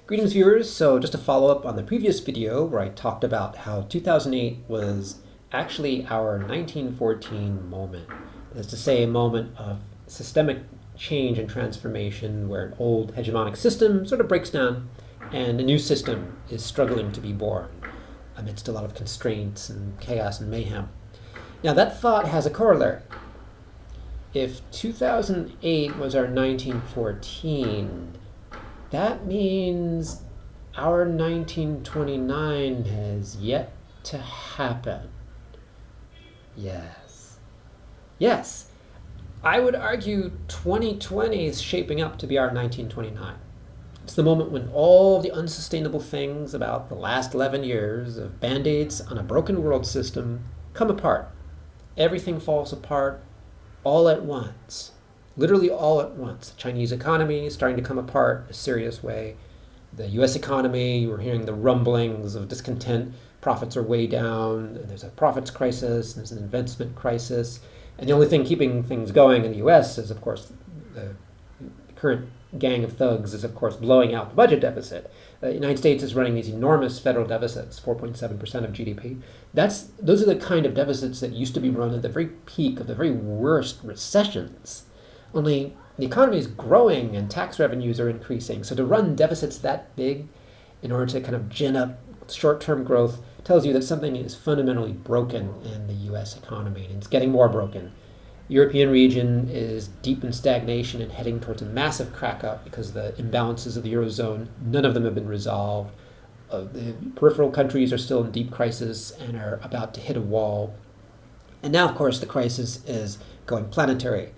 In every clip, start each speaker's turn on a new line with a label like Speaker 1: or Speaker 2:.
Speaker 1: Greetings viewers, so just to follow up on the previous video where I talked about how 2008 was actually our 1914 moment. That's to say, a moment of systemic change and transformation where an old hegemonic system sort of breaks down and a new system is struggling to be born amidst a lot of constraints and chaos and mayhem. Now that thought has a corollary. If 2008 was our 1914, that means our 1929 has yet to happen. Yes, I would argue 2020 is shaping up to be our 1929. It's the moment when all the unsustainable things about the last 11 years of band-aids on a broken world system come apart. Everything falls apart all at once. Literally all at once. The Chinese economy is starting to come apart in a serious way. The US economy, we're hearing the rumblings of discontent. Profits are way down, and there's a profits crisis, and there's an investment crisis. And the only thing keeping things going in the US is, of course, the current gang of thugs is, of course, blowing out the budget deficit. The United States is running these enormous federal deficits, 4.7% of GDP. Those are the kind of deficits that used to be run at the very peak of the very worst recessions. Only the economy is growing and tax revenues are increasing. So to run deficits that big in order to kind of gin up short-term growth tells you that something is fundamentally broken in the US economy, and it's getting more broken. The European region is deep in stagnation and heading towards a massive crack-up because of the imbalances of the Eurozone. None of them have been resolved. The peripheral countries are still in deep crisis and are about to hit a wall. And now, of course, the crisis is going planetary.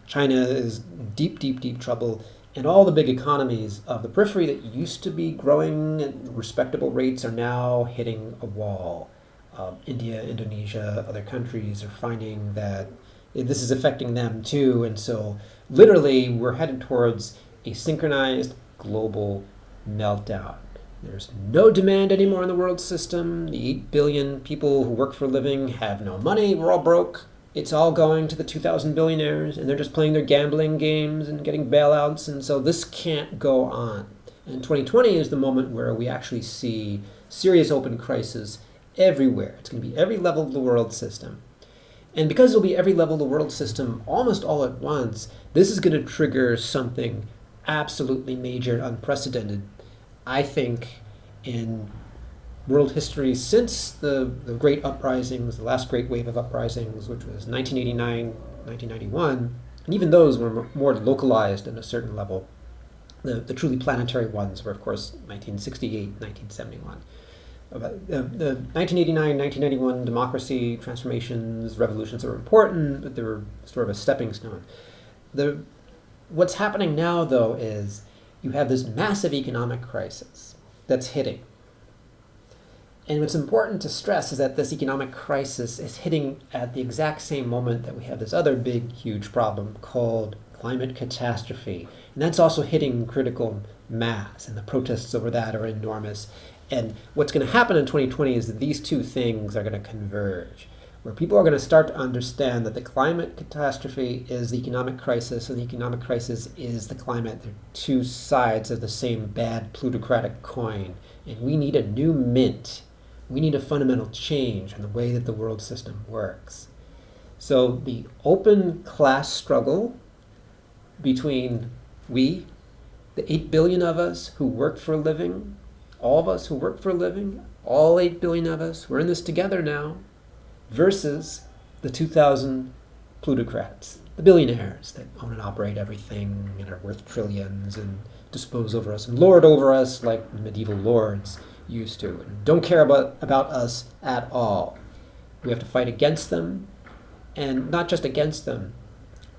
Speaker 1: China is in deep trouble, and all the big economies of the periphery that used to be growing at respectable rates are now hitting a wall. India, Indonesia, other countries are finding that this is affecting them too, and so literally we're headed towards a synchronized global meltdown. There's no demand anymore in the world system. The 8 billion people who work for a living have no money. We're all broke. It's all going to the 2,000 billionaires, and they're just playing their gambling games and getting bailouts, and so this can't go on. And 2020 is the moment where we actually see serious open crisis everywhere. It's going to be every level of the world system. And because it'll be every level of the world system almost all at once, this is going to trigger something absolutely major and unprecedented, I think, in world history since the great uprisings, the last great wave of uprisings, which was 1989, 1991, and even those were more localized at a certain level. The truly planetary ones were, of course, 1968, 1971. The 1989, 1991 democracy transformations, revolutions are important, but they were sort of a stepping stone. What's happening now, though, is you have this massive economic crisis that's hitting. And what's important to stress is that this economic crisis is hitting at the exact same moment that we have this other big, huge problem called climate catastrophe. And that's also hitting critical mass, and the protests over that are enormous. And what's going to happen in 2020 is that these two things are going to converge, where people are going to start to understand that the climate catastrophe is the economic crisis, and the economic crisis is the climate. They're two sides of the same bad plutocratic coin. And we need a new mint. We need a fundamental change in the way that the world system works. So the open class struggle between we, the 8 billion of us who work for a living, all of us who work for a living, all 8 billion of us, we're in this together now, versus the 2,000 plutocrats, the billionaires that own and operate everything and are worth trillions and dispose over us and lord over us like medieval lords used to, and don't care about us at all. We have to fight against them, and not just against them.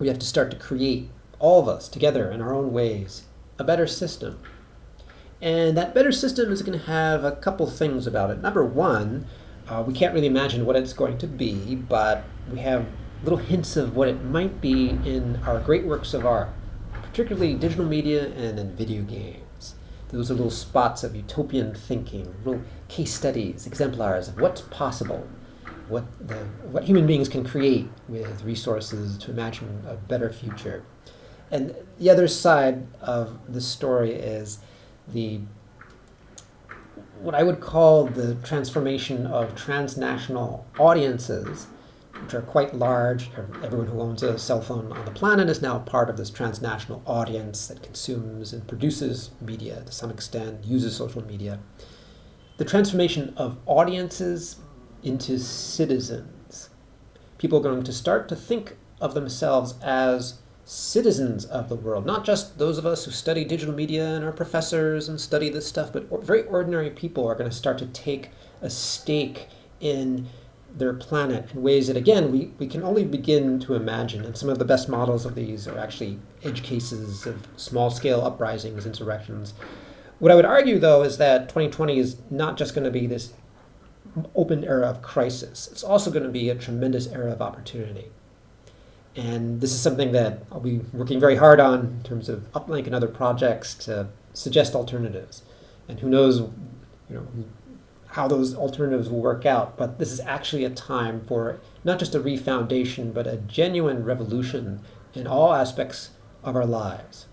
Speaker 1: We have to start to create, all of us together in our own ways, a better system. And that better system is going to have a couple things about it. Number one, we can't really imagine what it's going to be, but we have little hints of what it might be in our great works of art, particularly digital media and in video games. Those are little spots of utopian thinking, little case studies, exemplars of what's possible, what human beings can create with resources to imagine a better future. And the other side of the story is the what I would call the transformation of transnational audiences, which are quite large. Everyone who owns a cell phone on the planet is now part of this transnational audience that consumes and produces media to some extent, uses social media. The transformation of audiences into citizens. People are going to start to think of themselves as citizens of the world, not just those of us who study digital media and are professors and study this stuff, but very ordinary people are going to start to take a stake in their planet in ways that, again, we can only begin to imagine. And some of the best models of these are actually edge cases of small-scale uprisings, insurrections. What I would argue, though, is that 2020 is not just going to be this open era of crisis. It's also going to be a tremendous era of opportunity. And this is something that I'll be working very hard on in terms of Uplink and other projects to suggest alternatives. And who knows, how those alternatives will work out. But this is actually a time for not just a refoundation, but a genuine revolution in all aspects of our lives.